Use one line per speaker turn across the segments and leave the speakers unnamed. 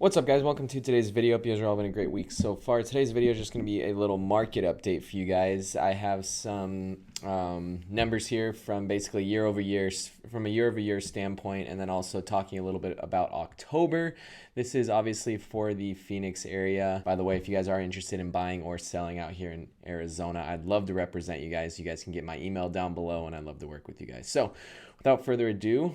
What's up, guys? Welcome to today's video. Hope you guys are all having a great week so far. Today's video is just going to be a little market update for you guys. I have some numbers here from basically year over year, from a year over year standpoint, and then also talking a little bit about October. This is obviously for the Phoenix area. By the way, if you guys are interested in buying or selling out here in Arizona, I'd love to represent you guys. You guys can get my email down below, and I'd love to work with you guys. So without further ado,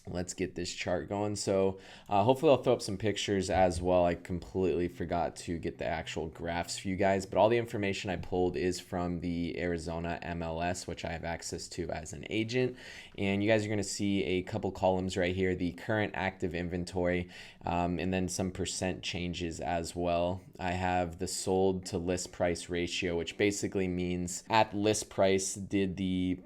let's get this chart going. So hopefully I'll throw up some pictures as well. I completely forgot to get the actual graphs for you guys, but all the information I pulled is from the Arizona MLS, which I have access to as an agent. And you guys are going to see a couple columns right here, the current active inventory, and then some percent changes as well. I have the sold to list price ratio, which basically means at list price, did the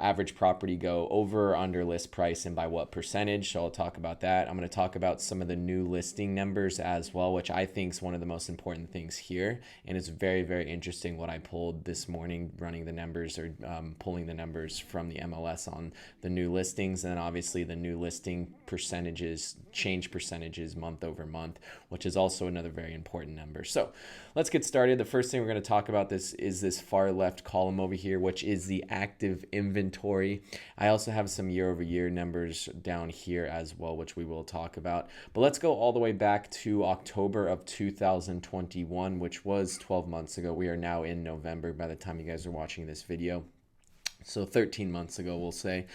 average property go over or under list price and by what percentage? So I'll talk about that. I'm going to talk about some of the new listing numbers as well, which I think is one of the most important things here. And it's very, very interesting what I pulled this morning running the numbers or pulling the numbers from the MLS on the new listings. And then obviously the new listing percentages, change percentages month over month, which is also another very important number. So let's get started. The first thing we're going to talk about is this far left column over here, which is the active inventory. I also have some year over year numbers down here as well, which we will talk about. But let's go all the way back to October of 2021, which was 12 months ago. We are now in November by the time you guys are watching this video. So 13 months ago, we'll say,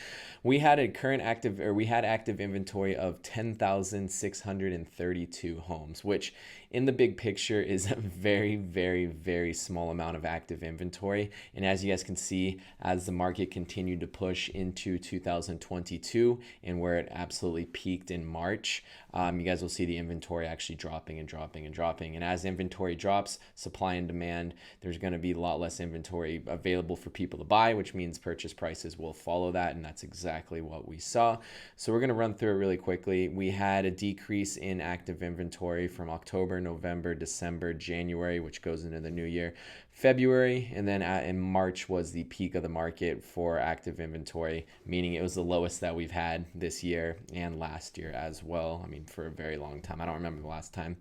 we had active inventory of 10,632 homes, which in the big picture is a very, very, very small amount of active inventory. And as you guys can see, as the market continued to push into 2022 and where it absolutely peaked in March, you guys will see the inventory actually dropping and dropping and dropping. And as inventory drops, supply and demand, there's going to be a lot less inventory available for people to buy, which means purchase prices will follow that, and that's exactly what we saw. So we're going to run through it really quickly. We had a decrease in active inventory from October, November, December, January, which goes into the new year, February, and then in March was the peak of the market for active inventory, meaning it was the lowest that we've had this year and last year as well. I mean, for a very long time. I don't remember the last time.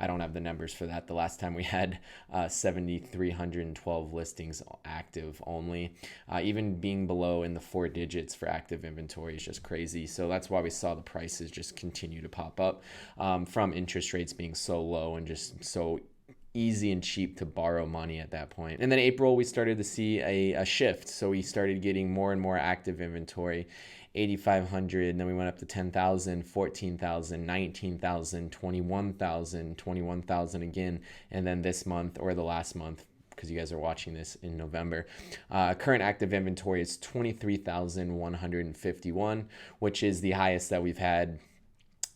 I don't have the numbers for that. The last time we had 7,312 listings active only. Even being below in the 4 digits for active inventory is just crazy. So that's why we saw the prices just continue to pop up from interest rates being so low and just so easy and cheap to borrow money at that point. And then April, we started to see a shift. So we started getting more and more active inventory. 8,500, and then we went up to 10,000, 14,000, 19,000, 21,000, 21,000 again, and then this month or the last month, because you guys are watching this in November, current active inventory is 23,151, which is the highest that we've had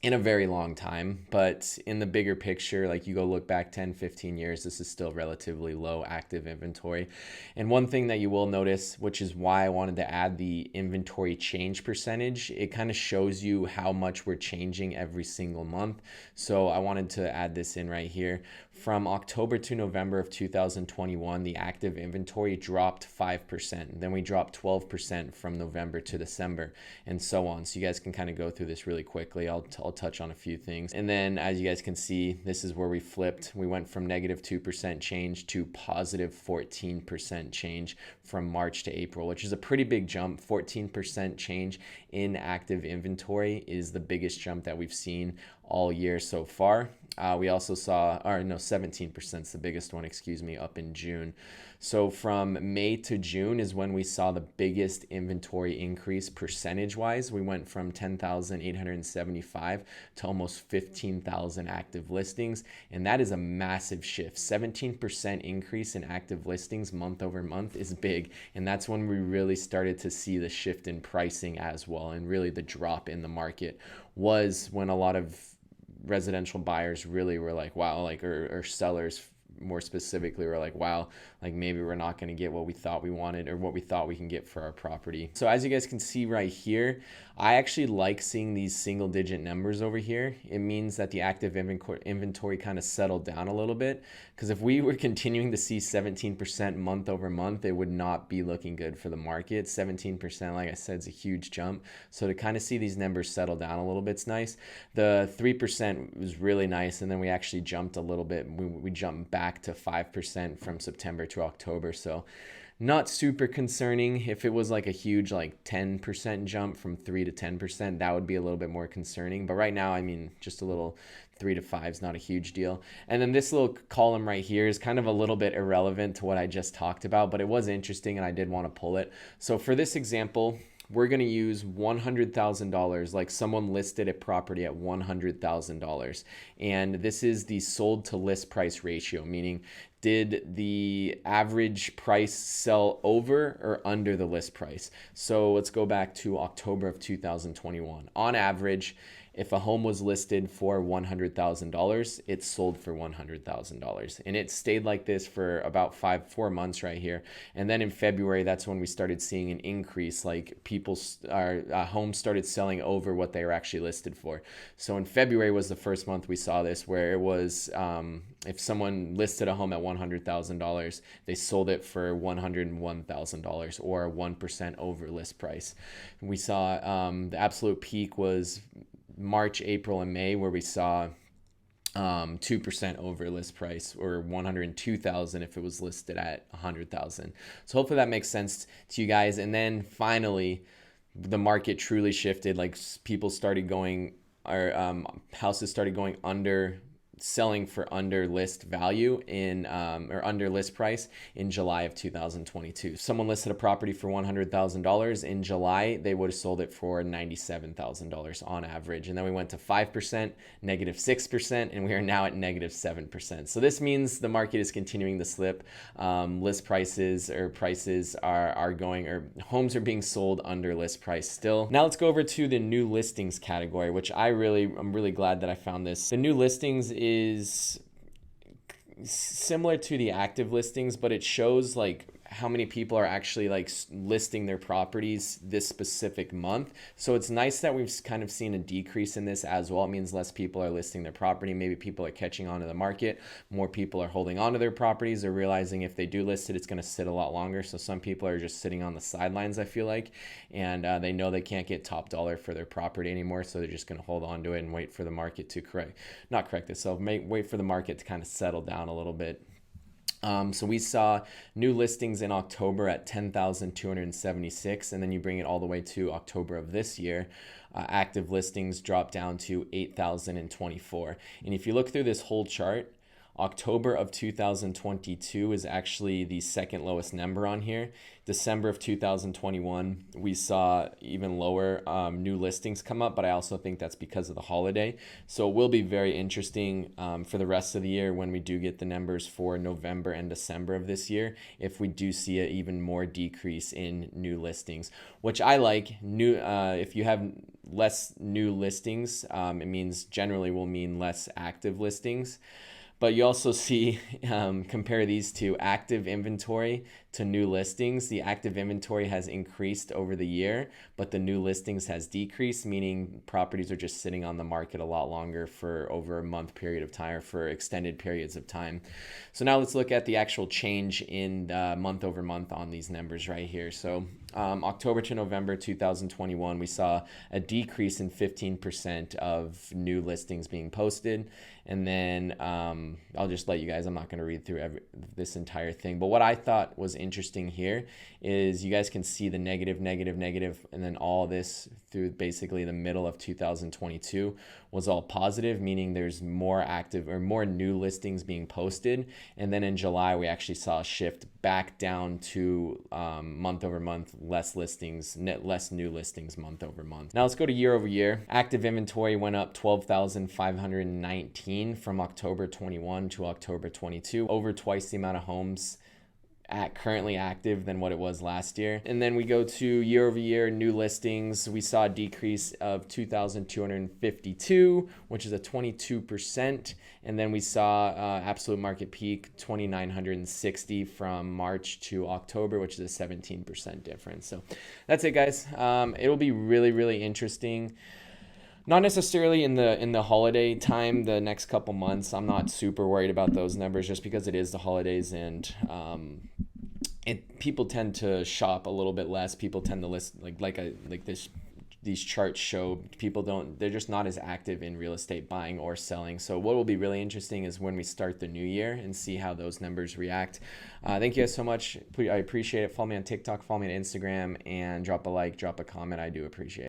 in a very long time. But in the bigger picture, like you go look back 10, 15 years, this is still relatively low active inventory. And one thing that you will notice, which is why I wanted to add the inventory change percentage, it kind of shows you how much we're changing every single month. So I wanted to add this in right here. From October to November of 2021, the active inventory dropped 5%. Then we dropped 12% from November to December, and so on. So you guys can kind of go through this really quickly. I'll touch on a few things. And then as you guys can see, this is where we flipped. We went from negative 2% change to positive 14% change from March to April, which is a pretty big jump. 14% change in active inventory is the biggest jump that we've seen all year so far. We also saw, 17% is the biggest one, up in June. So from May to June is when we saw the biggest inventory increase percentage-wise. We went from 10,875 to almost 15,000 active listings, and that is a massive shift. 17% increase in active listings month over month is big, and that's when we really started to see the shift in pricing as well, and really the drop in the market was when a lot of residential buyers really were like, wow, or sellers more specifically were like, wow, like maybe we're not going to get what we thought we wanted or what we thought we can get for our property. So as you guys can see right here, I actually like seeing these single digit numbers over here. It means that the active inventory kind of settled down a little bit, because if we were continuing to see 17% month over month, it would not be looking good for the market. 17%, like I said, is a huge jump. So to kind of see these numbers settle down a little bit's nice. The 3% was really nice, and then we actually jumped a little bit. We jumped back to 5% from September to October. So not super concerning. If it was like a huge like 10% jump from 3 to 10%, that would be a little bit more concerning. But right now, I mean, just a little 3 to 5 is not a huge deal. And then this little column right here is kind of a little bit irrelevant to what I just talked about, but it was interesting and I did want to pull it. So for this example, we're going to use $100,000, like someone listed a property at $100,000. And this is the sold to list price ratio, meaning did the average price sell over or under the list price? So let's go back to October of 2021. On average, if a home was listed for $100,000, it sold for $100,000. And it stayed like this for about 4 months right here. And then in February, that's when we started seeing an increase, like homes started selling over what they were actually listed for. So in February was the first month we saw this, where it was, if someone listed a home at $100,000, they sold it for $101,000 or 1% over list price. And we saw the absolute peak was March, April, and May, where we saw 2% over list price, or 102,000 if it was listed at 100,000. So hopefully that makes sense to you guys. And then finally, the market truly shifted. Like people started going, or houses started going under, selling for under list value or under list price in July of 2022. Someone listed a property for $100,000 in July, they would have sold it for $97,000 on average. And then we went to 5%, negative 6%, and we are now at negative 7%. So this means the market is continuing to slip. List prices are going, or homes are being sold under list price still. Now let's go over to the new listings category, which I'm really glad that I found this. The new listings is similar to the active listings, but it shows like how many people are actually like listing their properties this specific month. So it's nice that we've kind of seen a decrease in this as well. It means less people are listing their property. Maybe people are catching on to the market. More people are holding on to their properties. They're realizing if they do list it, it's going to sit a lot longer. So some people are just sitting on the sidelines, I feel like, and they know they can't get top dollar for their property anymore. So they're just going to hold on to it and wait for the market to correct itself. Wait for the market to kind of settle down a little bit. So we saw new listings in October at 10,276, and then you bring it all the way to October of this year. Active listings dropped down to 8,024. And if you look through this whole chart, October of 2022 is actually the second lowest number on here. December of 2021, we saw even lower new listings come up, but I also think that's because of the holiday. So it will be very interesting for the rest of the year when we do get the numbers for November and December of this year, if we do see an even more decrease in new listings, which I like. If you have less new listings, it means generally will mean less active listings. But you also see, compare these to active inventory to new listings. The active inventory has increased over the year, but the new listings has decreased, meaning properties are just sitting on the market a lot longer for over a month period of time, or for extended periods of time. So now let's look at the actual change in month over month on these numbers right here. So October to November 2021, we saw a decrease in 15% of new listings being posted. And then I'll just let you guys, I'm not going to read through this entire thing. But what I thought was interesting here is you guys can see the negative, and then all this through basically the middle of 2022 was all positive, meaning there's more active or more new listings being posted. And then in July, we actually saw a shift back down to month over month, less new listings month over month. Now let's go to year over year. Active inventory went up 12,519 from October 21 to October 22, over twice the amount of homes currently active than what it was last year. And then we go to year over year new listings. We saw a decrease of 2,252, which is a 22%. And then we saw absolute market peak 2,960 from March to October, which is a 17% difference. So that's it, guys. It'll be really, really interesting. Not necessarily in the holiday time, the next couple months. I'm not super worried about those numbers just because it is the holidays, and people tend to shop a little bit less. People tend to list these charts show they're just not as active in real estate buying or selling. So what will be really interesting is when we start the new year and see how those numbers react. Thank you guys so much. I appreciate it. Follow me on TikTok, follow me on Instagram, and drop a like, drop a comment. I do appreciate it.